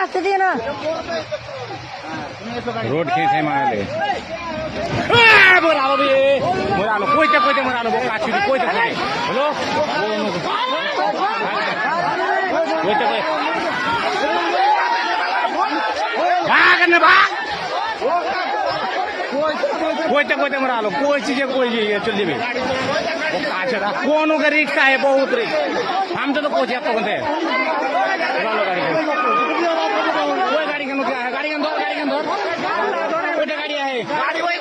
আসতে দিয়ে না रोड खेत है मारे मोरालो भी मोरालो कोई मोरालो वो काची कोई हेलो कोई भाग न भाग कोई मोरालो कोई चीज चल जाबे वो काचे कोनो का रिक्शा है बहुत रिक्स हम तो पहुंचे तो बंदे कोई गाड़ी के क्या है गाड़ी के अंदर कोई गाड़ी है गाड़ी वही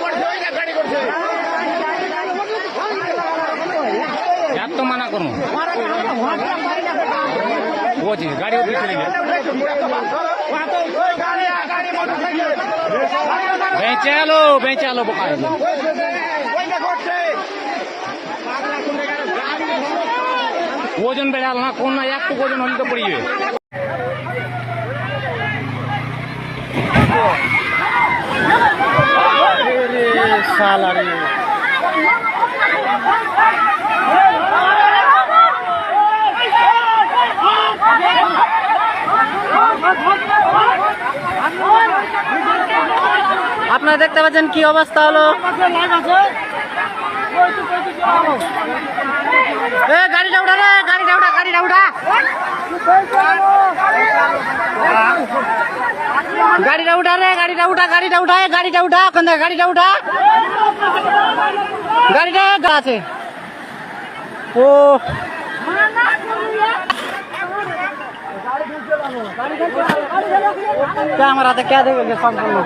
गाड़ी याद तो मना करूं वो चीज गाड़ी वो पीछे लेंगे बेंचा लो बोका ওজন বেড়াল না কোন না একটু ওজন হলে তো পড়িবে সালারে আপনারা দেখতে পাচ্ছেন কি অবস্থা হলো গাড়িটা উঠা রে গাড়িটা উঠা গাড়িটা উঠা রে গাড়িটা উঠা গাড়িটা উঠা ওখান থেকে গাড়িটা উঠা গাড়িটা আছে ও আমার হাতে কে দেবে সম্পূর্ণ